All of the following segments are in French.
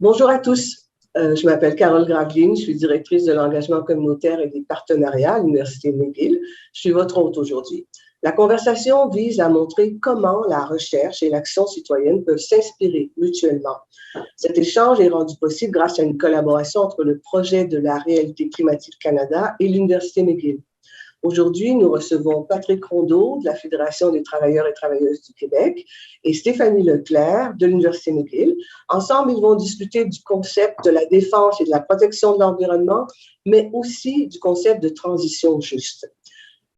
Bonjour à tous. Je m'appelle Carole Graveline, je suis directrice de l'engagement communautaire et des partenariats à l'Université McGill. Je suis votre hôte aujourd'hui. La conversation vise à montrer comment la recherche et l'action citoyenne peuvent s'inspirer mutuellement. Cet échange est rendu possible grâce à une collaboration entre le projet de la Réalité climatique Canada et l'Université McGill. Aujourd'hui, nous recevons Patrick Rondeau de la Fédération des travailleurs et travailleuses du Québec et Stéphanie Leclerc de l'Université McGill. Ensemble, ils vont discuter du concept de la défense et de la protection de l'environnement, mais aussi du concept de transition juste.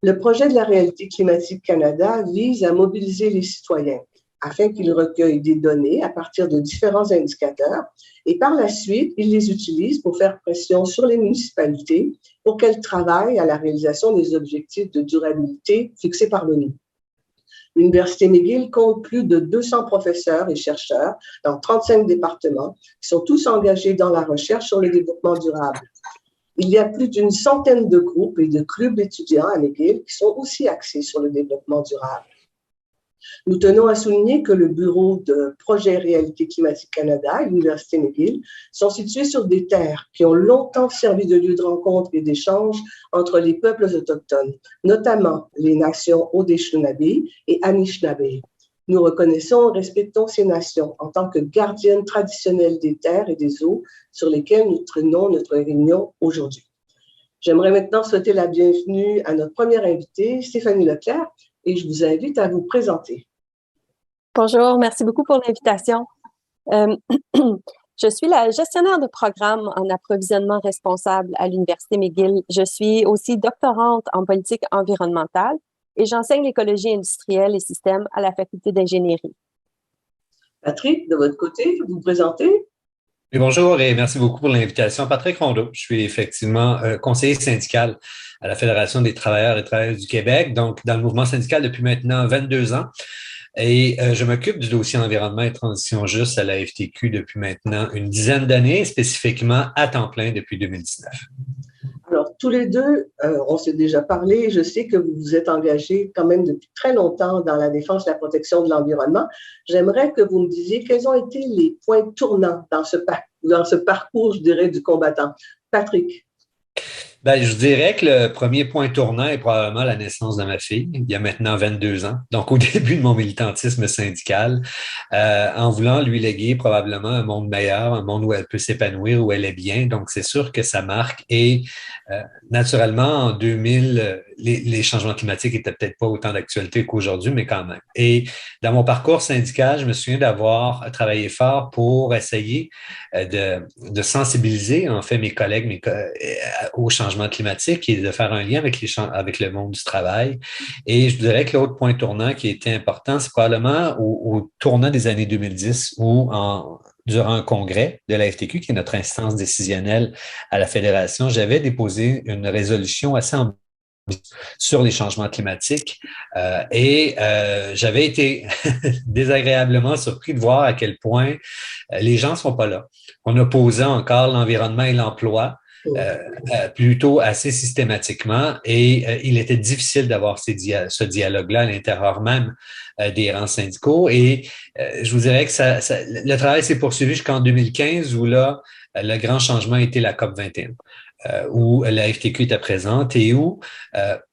Le projet de la Réalité climatique Canada vise à mobiliser les citoyens afin qu'ils recueillent des données à partir de différents indicateurs et par la suite, ils les utilisent pour faire pression sur les municipalités pour qu'elles travaillent à la réalisation des objectifs de durabilité fixés par l'ONU. L'Université McGill compte plus de 200 professeurs et chercheurs dans 35 départements qui sont tous engagés dans la recherche sur le développement durable. Il y a plus d'une centaine de groupes et de clubs d'étudiants à McGill qui sont aussi axés sur le développement durable. Nous tenons à souligner que le bureau de Projet Réalité climatique Canada et l'Université McGill sont situés sur des terres qui ont longtemps servi de lieu de rencontre et d'échange entre les peuples autochtones, notamment les nations Haudéchounabé et Anishinaabe. Nous reconnaissons et respectons ces nations en tant que gardiennes traditionnelles des terres et des eaux sur lesquelles nous tenons notre réunion aujourd'hui. J'aimerais maintenant souhaiter la bienvenue à notre première invitée, Stéphanie Leclerc, et je vous invite à vous présenter. Bonjour, merci beaucoup pour l'invitation. Je suis la gestionnaire de programme en approvisionnement responsable à l'Université McGill. Je suis aussi doctorante en politique environnementale et j'enseigne l'écologie industrielle et systèmes à la faculté d'ingénierie. Patrick, de votre côté, vous vous présentez? Oui, bonjour et merci beaucoup pour l'invitation. Patrick Rondeau, je suis effectivement conseiller syndical à la Fédération des travailleurs et travailleuses du Québec, donc dans le mouvement syndical depuis maintenant 22 ans. Et je m'occupe du dossier environnement et transition juste à la FTQ depuis maintenant une dizaine d'années, spécifiquement à temps plein depuis 2019. Alors, tous les deux, on s'est déjà parlé. Je sais que vous vous êtes engagés quand même depuis très longtemps dans la défense et la protection de l'environnement. J'aimerais que vous me disiez quels ont été les points tournants dans ce parcours, je dirais, du combattant. Patrick. Ben, je dirais que le premier point tournant est probablement la naissance de ma fille, il y a maintenant 22 ans. Donc, au début de mon militantisme syndical, en voulant lui léguer probablement un monde meilleur, un monde où elle peut s'épanouir, où elle est bien. Donc, c'est sûr que ça marque. Et naturellement, en 2000, les changements climatiques étaient peut-être pas autant d'actualité qu'aujourd'hui, mais quand même. Et dans mon parcours syndical, je me souviens d'avoir travaillé fort pour essayer de sensibiliser, en fait, mes collègues au changement climatique et de faire un lien avec le monde du travail. Et je dirais que l'autre point tournant qui était important, c'est probablement au tournant des années 2010 où durant un congrès de la FTQ, qui est notre instance décisionnelle à la Fédération, j'avais déposé une résolution assez ambitieuse sur les changements climatiques et j'avais été désagréablement surpris de voir à quel point les gens ne sont pas là. On opposait encore l'environnement et l'emploi plutôt assez systématiquement et il était difficile d'avoir ce dialogue-là à l'intérieur même des rangs syndicaux et je vous dirais que le travail s'est poursuivi jusqu'en 2015 où là, le grand changement était la COP 21. Où la FTQ était présente et où,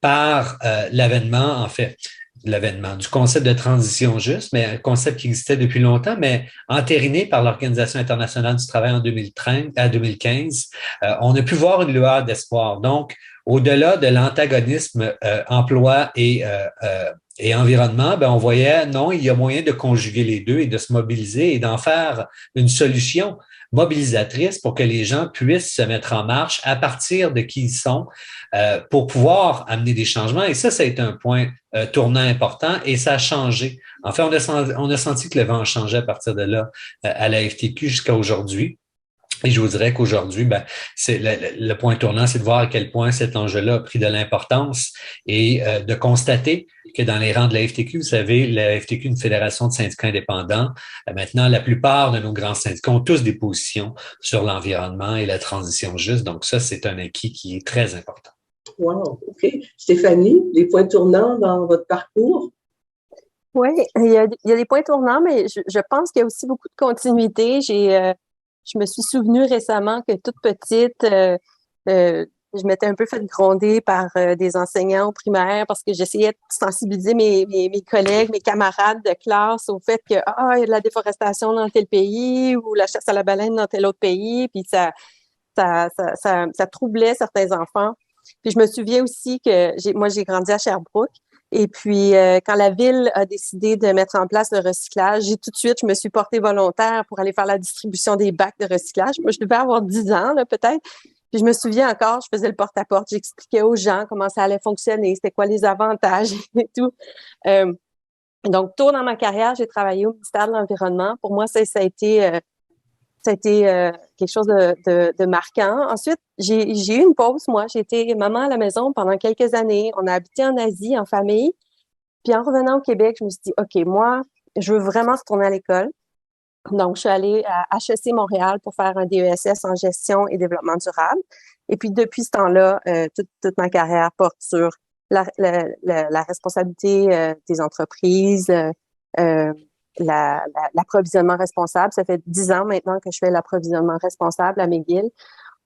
par l'avènement du concept de transition juste, mais un concept qui existait depuis longtemps, mais entériné par l'Organisation internationale du travail en 2015, on a pu voir une lueur d'espoir. Donc, au-delà de l'antagonisme emploi et environnement, ben on voyait, non, il y a moyen de conjuguer les deux et de se mobiliser et d'en faire une solution mobilisatrice pour que les gens puissent se mettre en marche à partir de qui ils sont pour pouvoir amener des changements. Et ça a été un point tournant important et ça a changé. En fait, on a senti que le vent a changé à partir de là à la FTQ jusqu'à aujourd'hui. Et je vous dirais qu'aujourd'hui, ben, c'est le point tournant, c'est de voir à quel point cet enjeu-là a pris de l'importance et de constater que dans les rangs de la FTQ, vous savez, la FTQ est une fédération de syndicats indépendants. Maintenant, la plupart de nos grands syndicats ont tous des positions sur l'environnement et la transition juste. Donc ça, c'est un acquis qui est très important. Wow, OK. Stéphanie, les points tournants dans votre parcours? Oui, il y a des points tournants, mais je pense qu'il y a aussi beaucoup de continuité. je me suis souvenue récemment que toute petite, je m'étais un peu fait gronder par des enseignants au primaire parce que j'essayais de sensibiliser mes collègues, mes camarades de classe au fait que il y a de la déforestation dans tel pays ou la chasse à la baleine dans tel autre pays, puis ça troublait certains enfants. Puis je me souviens aussi que j'ai grandi à Sherbrooke. Et puis, quand la ville a décidé de mettre en place le recyclage, je me suis portée volontaire pour aller faire la distribution des bacs de recyclage. Moi, je devais avoir 10 ans, là, peut-être. Puis je me souviens encore, je faisais le porte-à-porte, j'expliquais aux gens comment ça allait fonctionner, c'était quoi les avantages et tout. Donc, tôt dans ma carrière, j'ai travaillé au ministère de l'Environnement. Pour moi, ça a été quelque chose de marquant. Ensuite, j'ai eu une pause, moi. J'ai été maman à la maison pendant quelques années. On a habité en Asie, en famille. Puis en revenant au Québec, je me suis dit, OK, moi, je veux vraiment retourner à l'école. Donc, je suis allée à HEC Montréal pour faire un DESS en gestion et développement durable. Et puis, depuis ce temps-là, toute ma carrière porte sur la responsabilité des entreprises, l'approvisionnement responsable. Ça fait 10 ans maintenant que je fais l'approvisionnement responsable à McGill.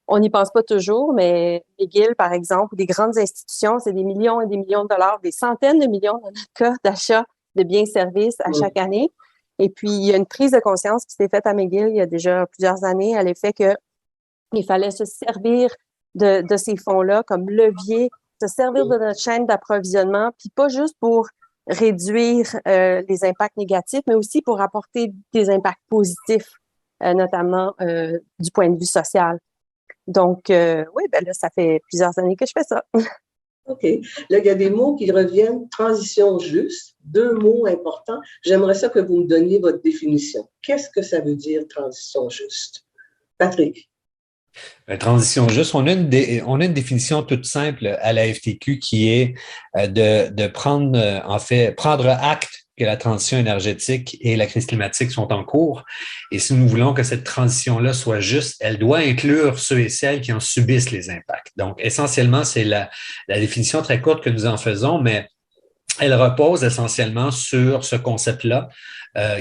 On n'y pense pas toujours, mais McGill, par exemple, ou des grandes institutions, c'est des millions et des millions de dollars, des centaines de millions dans notre cas d'achat de biens et services à chaque année. Et puis, il y a une prise de conscience qui s'est faite à McGill il y a déjà plusieurs années à l'effet qu'il fallait se servir de ces fonds-là comme levier, se servir de notre chaîne d'approvisionnement, puis pas juste pour réduire les impacts négatifs, mais aussi pour apporter des impacts positifs, notamment du point de vue social. Donc, oui, ben là, ça fait plusieurs années que je fais ça. OK. Là, il y a des mots qui reviennent. Transition juste, 2 mots importants. J'aimerais ça que vous me donniez votre définition. Qu'est-ce que ça veut dire, transition juste? Patrick. Transition juste, on a une définition toute simple à la FTQ qui est de prendre acte que la transition énergétique et la crise climatique sont en cours. Et si nous voulons que cette transition-là soit juste, elle doit inclure ceux et celles qui en subissent les impacts. Donc, essentiellement, c'est la définition très courte que nous en faisons, mais elle repose essentiellement sur ce concept-là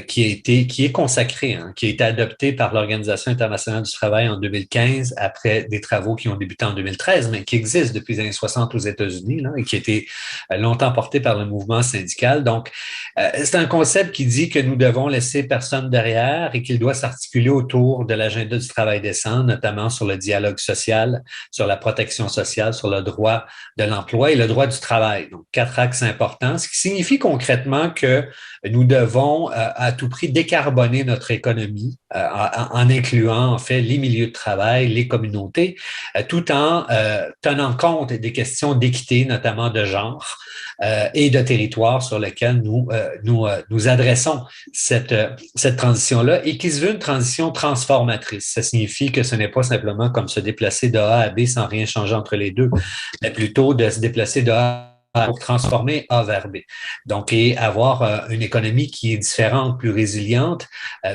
qui est consacré, qui a été adopté par l'Organisation internationale du travail en 2015 après des travaux qui ont débuté en 2013, mais qui existent depuis les années 60 aux États-Unis et qui a été longtemps porté par le mouvement syndical. Donc, c'est un concept qui dit que nous devons laisser personne derrière et qu'il doit s'articuler autour de l'agenda du travail décent, notamment sur le dialogue social, sur la protection sociale, sur le droit de l'emploi et le droit du travail. Donc, 4 axes importants, ce qui signifie concrètement que nous devons à tout prix décarboner notre économie en incluant en fait les milieux de travail, les communautés, tout en tenant compte des questions d'équité, notamment de genre et de territoire sur lesquels nous adressons cette transition-là et qui se veut une transition transformatrice. Ça signifie que ce n'est pas simplement comme se déplacer de A à B sans rien changer entre les deux, mais plutôt de se déplacer de A pour transformer A vers B. Donc, et avoir une économie qui est différente, plus résiliente,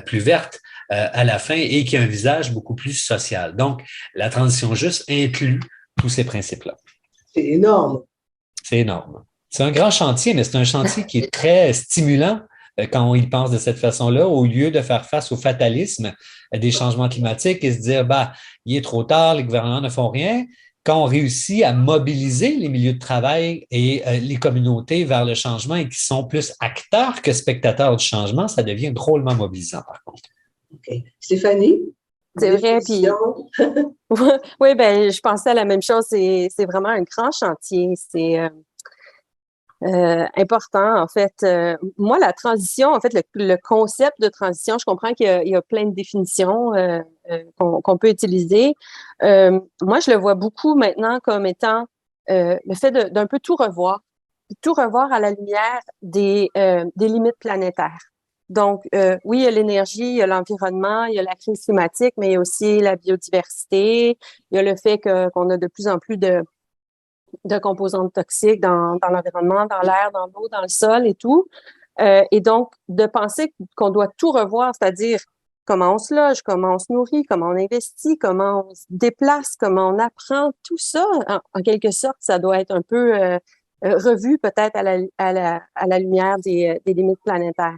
plus verte à la fin et qui a un visage beaucoup plus social. Donc, la transition juste inclut tous ces principes-là. C'est énorme. C'est énorme. C'est un grand chantier, mais c'est un chantier qui est très stimulant quand on y pense de cette façon-là, au lieu de faire face au fatalisme des changements climatiques et se dire, il est trop tard, les gouvernements ne font rien. Quand on réussit à mobiliser les milieux de travail et les communautés vers le changement et qui sont plus acteurs que spectateurs du changement, ça devient drôlement mobilisant, par contre. OK. Stéphanie? C'est vrai, puis oui, ben je pensais à la même chose. C'est vraiment un grand chantier. C'est important, en fait. Moi, la transition, en fait, le concept de transition, je comprends qu'il y a plein de définitions qu'on peut utiliser. Moi, je le vois beaucoup maintenant comme étant le fait d'un peu tout revoir à la lumière des limites planétaires. Donc, oui, il y a l'énergie, il y a l'environnement, il y a la crise climatique, mais il y a aussi la biodiversité, il y a le fait qu'on a de plus en plus de composantes toxiques dans l'environnement, dans l'air, dans l'eau, dans le sol et tout. Et donc, de penser qu'on doit tout revoir, c'est-à-dire comment on se loge, comment on se nourrit, comment on investit, comment on se déplace, comment on apprend, tout ça, en quelque sorte, ça doit être un peu revu peut-être à la lumière des limites planétaires.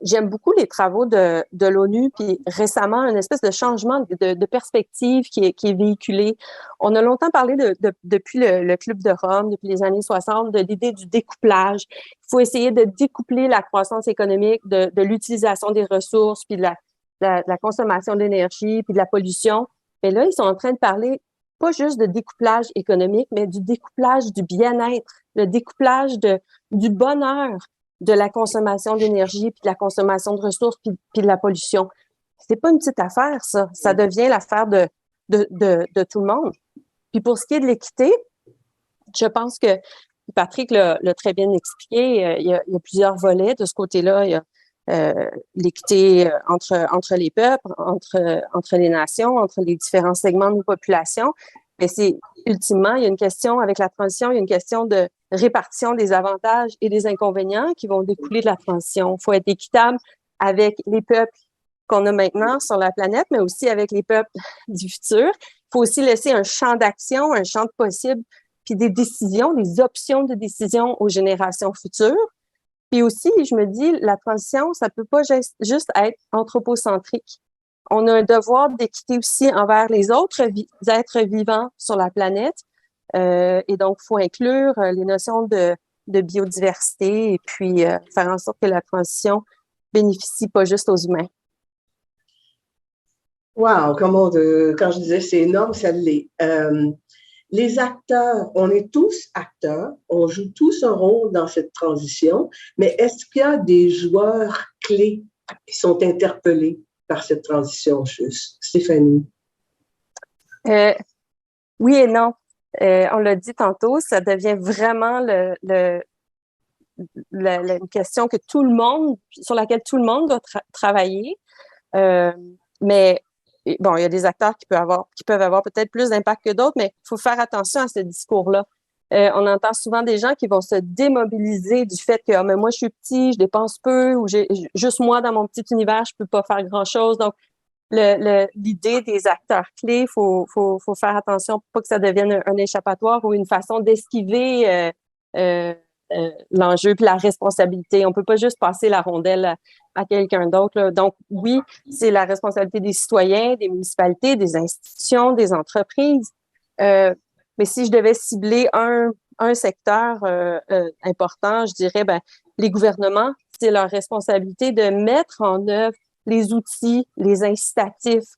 j'aime beaucoup les travaux de l'ONU, puis récemment, une espèce de changement de perspective qui est véhiculé. On a longtemps parlé depuis le Club de Rome, depuis les années 60, de l'idée du découplage. Il faut essayer de découpler la croissance économique de l'utilisation des ressources, puis de la consommation d'énergie, puis de la pollution. Mais là, ils sont en train de parler pas juste de découplage économique, mais du découplage du bien-être, le découplage du bonheur de la consommation d'énergie, puis de la consommation de ressources, puis de la pollution. C'est pas une petite affaire, ça. Ça devient l'affaire de tout le monde. Puis pour ce qui est de l'équité, je pense que Patrick l'a très bien expliqué. Il y a plusieurs volets de ce côté-là. Il y a l'équité entre les peuples, entre les nations, entre les différents segments de nos populations. Mais ultimement, il y a une question avec la transition, il y a une question de répartition des avantages et des inconvénients qui vont découler de la transition. Il faut être équitable avec les peuples qu'on a maintenant sur la planète, mais aussi avec les peuples du futur. Il faut aussi laisser un champ d'action, un champ de possibles, puis des décisions, des options de décision aux générations futures. Puis aussi, je me dis, la transition, ça peut pas juste être anthropocentrique. On a un devoir d'équité aussi envers les autres êtres vivants sur la planète. Et donc, il faut inclure les notions de biodiversité et puis faire en sorte que la transition bénéficie pas juste aux humains. Wow, quand je disais c'est énorme, ça l'est. Les acteurs, on est tous acteurs, on joue tous un rôle dans cette transition, mais est-ce qu'il y a des joueurs clés qui sont interpellés par cette transition, juste? Stéphanie? Oui et non. On l'a dit tantôt, ça devient vraiment une question sur laquelle tout le monde doit travailler. Mais bon, il y a des acteurs qui peuvent avoir peut-être plus d'impact que d'autres, mais il faut faire attention à ce discours-là. On entend souvent des gens qui vont se démobiliser du fait que mais moi, je suis petit, je dépense peu, ou juste moi, dans mon petit univers, je peux pas faire grand-chose. Donc, l'idée des acteurs clés, faut faire attention pour pas que ça devienne un échappatoire ou une façon d'esquiver l'enjeu puis la responsabilité. On peut pas juste passer la rondelle à quelqu'un d'autre, là. Donc, oui, c'est la responsabilité des citoyens, des municipalités, des institutions, des entreprises. Mais si je devais cibler un secteur important, je dirais, les gouvernements, c'est leur responsabilité de mettre en œuvre les outils, les incitatifs,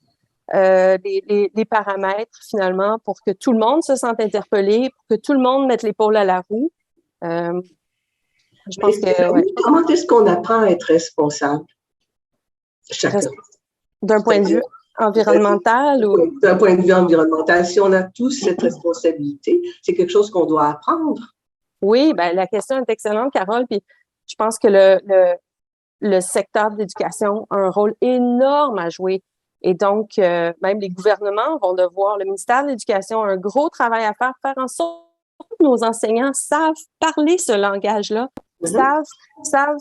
les paramètres, finalement, pour que tout le monde se sente interpellé, pour que tout le monde mette l'épaule à la roue. Je pense que... Ouais. Comment est-ce qu'on apprend à être responsable? Chacun. D'un point de vue environnemental ou... D'un point de vue environnemental, si on a tous cette responsabilité, c'est quelque chose qu'on doit apprendre. Oui, la question est excellente, Carole, puis je pense que le secteur de l'éducation a un rôle énorme à jouer. Et donc, même les gouvernements vont devoir, le ministère de l'Éducation a un gros travail à faire en sorte que nos enseignants savent parler ce langage-là, savent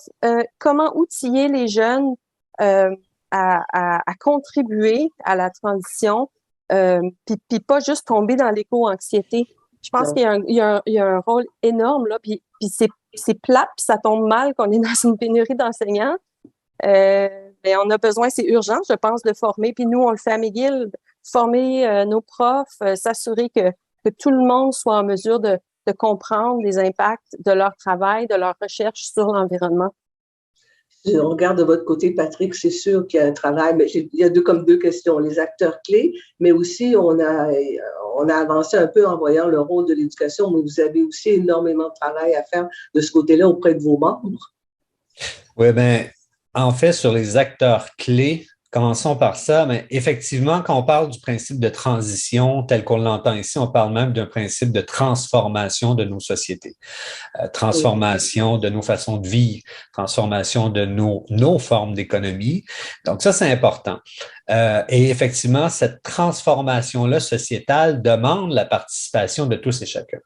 comment outiller les jeunes à contribuer à la transition, puis pas juste tomber dans l'éco-anxiété. Je pense qu'il y a un rôle énorme là, puis c'est plate, puis ça tombe mal qu'on est dans une pénurie d'enseignants. Mais on a besoin, c'est urgent, je pense, de former. Puis nous, on le fait à McGill, former nos profs, s'assurer que tout le monde soit en mesure de comprendre les impacts de leur travail, de leur recherche sur l'environnement. Si on regarde de votre côté, Patrick, c'est sûr qu'il y a un travail, mais il y a deux questions, les acteurs clés, mais aussi on a avancé un peu en voyant le rôle de l'éducation, mais vous avez aussi énormément de travail à faire de ce côté-là auprès de vos membres. Oui, en fait, sur les acteurs clés, commençons par ça, mais effectivement, quand on parle du principe de transition tel qu'on l'entend ici, on parle même d'un principe de transformation de nos sociétés, transformation de nos façons de vivre, transformation de nos formes d'économie. Donc ça, c'est important. Et effectivement, cette transformation-là sociétale demande la participation de tous et chacun.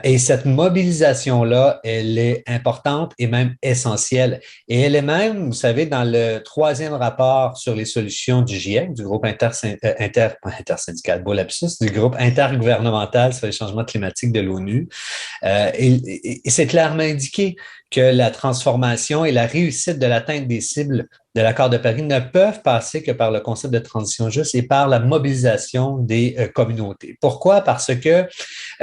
Et cette mobilisation-là, elle est importante et même essentielle. Et elle est même, vous savez, dans le 3e rapport sur les solutions du GIEC, du groupe intersyndical, beau lapsus, du groupe intergouvernemental sur les changements climatiques de l'ONU. Et c'est clairement indiqué que la transformation et la réussite de l'atteinte des cibles de l'accord de Paris ne peuvent passer que par le concept de transition juste et par la mobilisation des communautés. Pourquoi? Parce que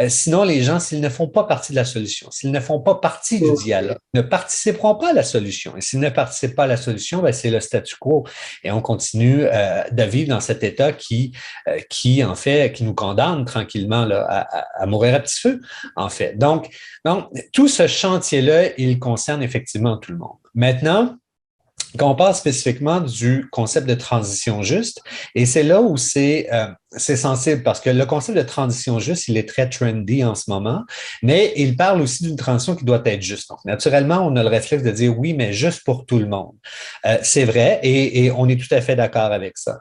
sinon, les gens, s'ils ne font pas partie de la solution, s'ils ne font pas partie du dialogue, ne participeront pas à la solution. Et s'ils ne participent pas à la solution, ben, c'est le statu quo. Et on continue de vivre dans cet état qui en fait, qui nous condamne tranquillement là, à mourir à petit feu, en fait. Donc, tout ce chantier-là, il concerne effectivement tout le monde. Maintenant, quand on parle spécifiquement du concept de transition juste, et c'est là où c'est sensible, parce que le concept de transition juste, il est très trendy en ce moment, mais il parle aussi d'une transition qui doit être juste. Donc, naturellement, on a le réflexe de dire oui, mais juste pour tout le monde. C'est vrai, et on est tout à fait d'accord avec ça.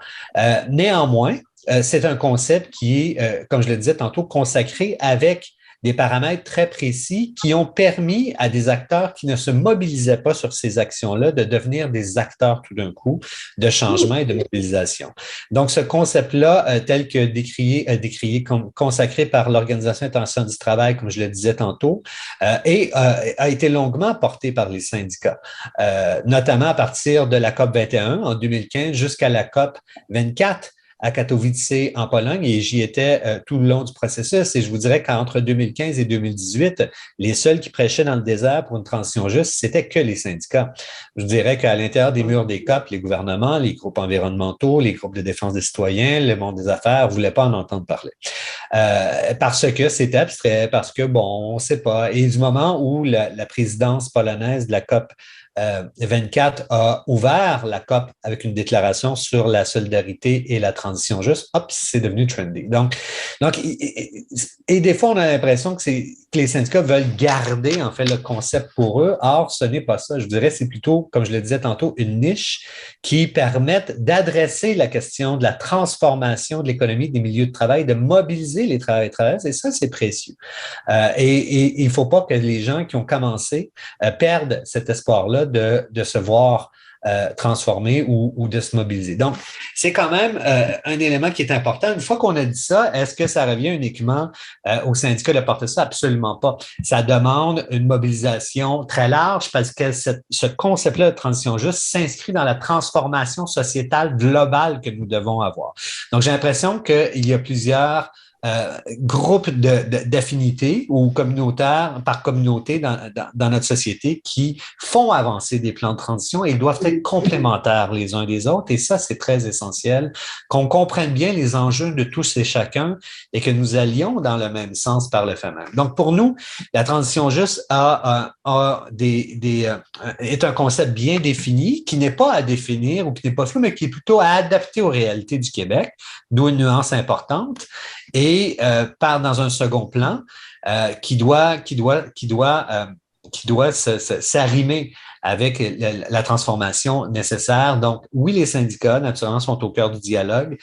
Néanmoins, c'est un concept qui est, comme je le disais tantôt, consacré avec des paramètres très précis qui ont permis à des acteurs qui ne se mobilisaient pas sur ces actions-là de devenir des acteurs tout d'un coup de changement et de mobilisation. Donc, ce concept-là, tel que décrié, consacré par l'Organisation internationale du travail, comme je le disais tantôt, a été longuement porté par les syndicats, notamment à partir de la COP 21 en 2015 jusqu'à la COP 24 à Katowice en Pologne et j'y étais tout le long du processus et je vous dirais qu'entre 2015 et 2018, les seuls qui prêchaient dans le désert pour une transition juste, c'était que les syndicats. Je dirais qu'à l'intérieur des murs des COP, les gouvernements, les groupes environnementaux, les groupes de défense des citoyens, le monde des affaires ne voulaient pas en entendre parler. Parce que c'était abstrait, parce que, bon, on ne sait pas. Et du moment où la présidence polonaise de la COP 24 a ouvert la COP avec une déclaration sur la solidarité et la transition juste, hop, c'est devenu trendy. Donc, et des fois, on a l'impression que les syndicats veulent garder, en fait, le concept pour eux. Or, ce n'est pas ça. Je dirais, c'est plutôt, comme je le disais tantôt, une niche qui permette d'adresser la question de la transformation de l'économie des milieux de travail, de mobiliser les travailleurs et travailleuses. Et ça, c'est précieux. Et il ne faut pas que les gens qui ont commencé perdent cet espoir-là de se voir transformer ou de se mobiliser. Donc, c'est quand même un élément qui est important. Une fois qu'on a dit ça, est-ce que ça revient uniquement aux syndicats de porter ça? Absolument pas. Ça demande une mobilisation très large parce que ce concept-là de transition juste s'inscrit dans la transformation sociétale globale que nous devons avoir. Donc, j'ai l'impression qu'il y a plusieurs groupes d'affinités ou communautaires par communauté dans notre société qui font avancer des plans de transition et ils doivent être complémentaires les uns des autres. Et ça, c'est très essentiel, qu'on comprenne bien les enjeux de tous et chacun et que nous allions dans le même sens par le fait même. Donc, pour nous, la transition juste est un concept bien défini qui n'est pas à définir ou qui n'est pas flou, mais qui est plutôt à adapter aux réalités du Québec, d'où une nuance importante. Et dans un second plan qui doit s'arrimer avec la transformation nécessaire. Donc, oui, les syndicats, naturellement, sont au cœur du dialogue.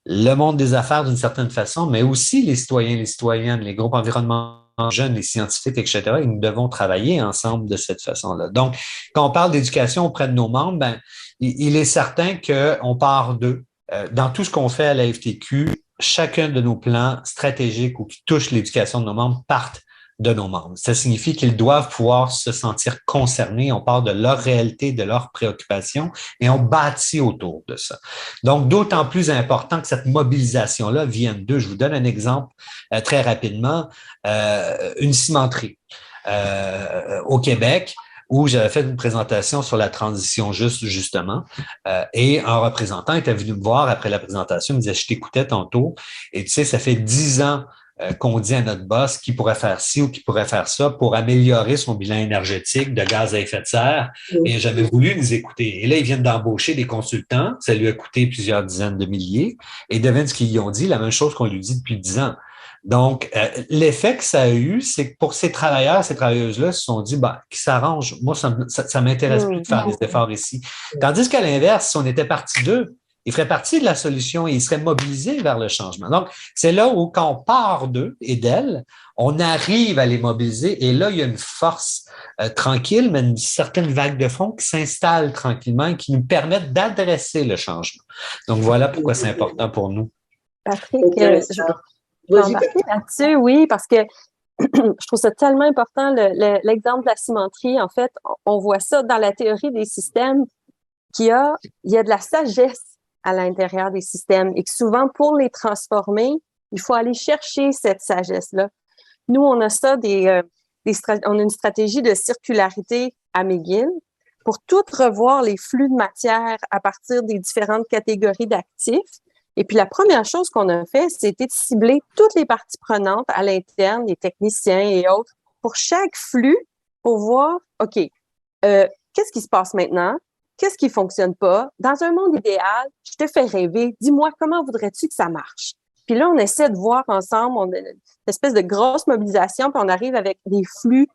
Le monde des affaires, d'une certaine façon, mais aussi les citoyens, les citoyennes, les groupes environnementaux, jeunes, les scientifiques, etc. Et nous devons travailler ensemble de cette façon-là. Donc, quand on parle d'éducation auprès de nos membres, ben, il est certain qu'on part d'eux. Dans tout ce qu'on fait à la FTQ, chacun de nos plans stratégiques ou qui touchent l'éducation de nos membres partent de nos membres. Ça signifie qu'ils doivent pouvoir se sentir concernés. On part de leur réalité, de leurs préoccupations et on bâtit autour de ça. Donc, d'autant plus important que cette mobilisation-là vienne d'eux. Je vous donne un exemple très rapidement. Une cimenterie au Québec, où j'avais fait une présentation sur la transition juste, justement, et un représentant était venu me voir après la présentation, il me disait, je t'écoutais tantôt, et tu sais, ça fait 10 ans qu'on dit à notre boss qui pourrait faire ci ou qui pourrait faire ça pour améliorer son bilan énergétique de gaz à effet de serre, et j'avais voulu nous écouter. Et là, ils viennent d'embaucher des consultants, ça lui a coûté plusieurs dizaines de milliers, et devine ce qu'ils ont dit, la même chose qu'on lui dit depuis 10 ans. Donc, l'effet que ça a eu, c'est que pour ces travailleurs, ces travailleuses-là, ils se sont dit, bah, qu'ils s'arrangent. Moi, ça m'intéresse plus de faire des efforts ici. Tandis qu'à l'inverse, si on était parti d'eux, ils feraient partie de la solution et ils seraient mobilisés vers le changement. Donc, c'est là où, quand on part d'eux et d'elles, on arrive à les mobiliser et là, il y a une force tranquille, mais une certaine vague de fond qui s'installe tranquillement et qui nous permettent d'adresser le changement. Donc, voilà pourquoi c'est important pour nous. Patrick, je vais embarquer là-dessus, oui, parce que je trouve ça tellement important, l'exemple de la cimenterie. En fait, on voit ça dans la théorie des systèmes, il y a de la sagesse à l'intérieur des systèmes et que souvent, pour les transformer, il faut aller chercher cette sagesse-là. Nous, on a ça on a une stratégie de circularité à McGill pour tout revoir les flux de matière à partir des différentes catégories d'actifs. Et puis, la première chose qu'on a fait, c'était de cibler toutes les parties prenantes à l'interne, les techniciens et autres, pour chaque flux, pour voir, OK, qu'est-ce qui se passe maintenant? Qu'est-ce qui fonctionne pas? Dans un monde idéal, je te fais rêver. Dis-moi, comment voudrais-tu que ça marche? Puis là, on essaie de voir ensemble, on a une espèce de grosse mobilisation, puis on arrive avec des flux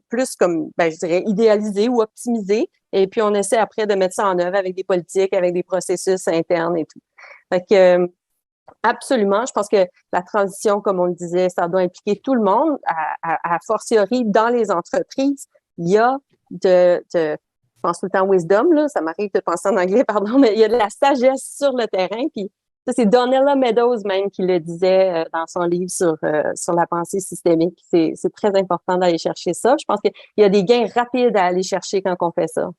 plus comme, je dirais, idéalisés ou optimisés. Et puis, on essaie après de mettre ça en œuvre avec des politiques, avec des processus internes et tout. Fait que, absolument, je pense que la transition, comme on le disait, ça doit impliquer tout le monde, à fortiori dans les entreprises. Il y a je pense tout le temps wisdom, là, ça m'arrive de penser en anglais, pardon, mais il y a de la sagesse sur le terrain, puis ça, c'est Donella Meadows même qui le disait dans son livre sur la pensée systémique. C'est très important d'aller chercher ça. Je pense qu'il y a des gains rapides à aller chercher quand on fait ça.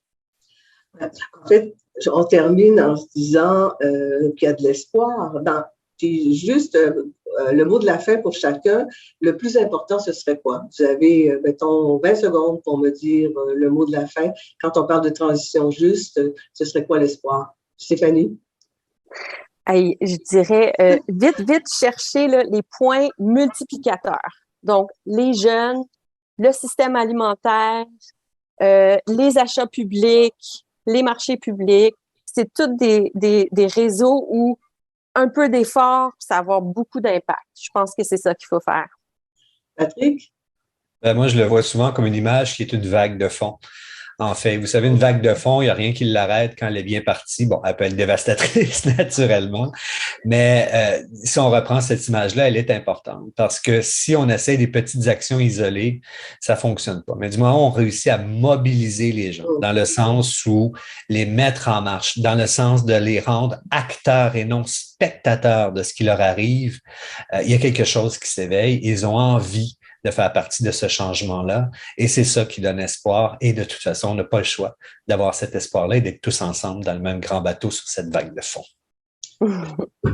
En fait, on termine en se disant qu'il y a de l'espoir. Puis juste le mot de la fin pour chacun, le plus important, ce serait quoi? Vous avez, mettons, 20 secondes pour me dire le mot de la fin. Quand on parle de transition juste, ce serait quoi l'espoir? Stéphanie? Hey, je dirais vite chercher là, les points multiplicateurs. Donc, les jeunes, le système alimentaire, les achats publics, les marchés publics, c'est tous des réseaux où un peu d'effort, ça va avoir beaucoup d'impact. Je pense que c'est ça qu'il faut faire. Patrick? Moi, je le vois souvent comme une image qui est une vague de fond. En fait, vous savez, une vague de fond, il n'y a rien qui l'arrête quand elle est bien partie. Bon, elle peut être dévastatrice naturellement, mais si on reprend cette image-là, elle est importante parce que si on essaie des petites actions isolées, ça fonctionne pas. Mais du moment où on réussit à mobiliser les gens, dans le sens où les mettre en marche, dans le sens de les rendre acteurs et non spectateurs de ce qui leur arrive, il y a quelque chose qui s'éveille. Ils ont envie de faire partie de ce changement-là. Et c'est ça qui donne espoir. Et de toute façon, on n'a pas le choix d'avoir cet espoir-là et d'être tous ensemble dans le même grand bateau sur cette vague de fond.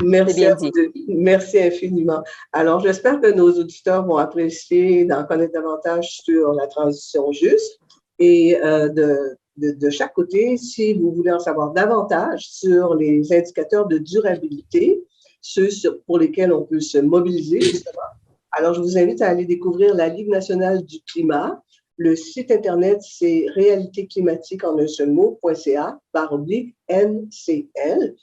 Merci à vous deux. Merci infiniment. Alors, j'espère que nos auditeurs vont apprécier d'en connaître davantage sur la transition juste. Et de chaque côté, si vous voulez en savoir davantage sur les indicateurs de durabilité, ceux pour lesquels on peut se mobiliser, justement, alors, je vous invite à aller découvrir la Ligue nationale du climat. Le site Internet, c'est réalitéclimatique en un seul mot.ca/NCL.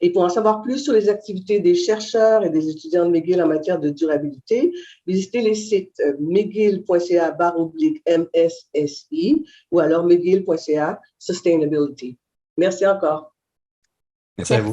Et pour en savoir plus sur les activités des chercheurs et des étudiants de McGill en matière de durabilité, visitez les sites mcgill.ca/MSSI ou alors mcgill.ca Sustainability. Merci encore. Merci à vous.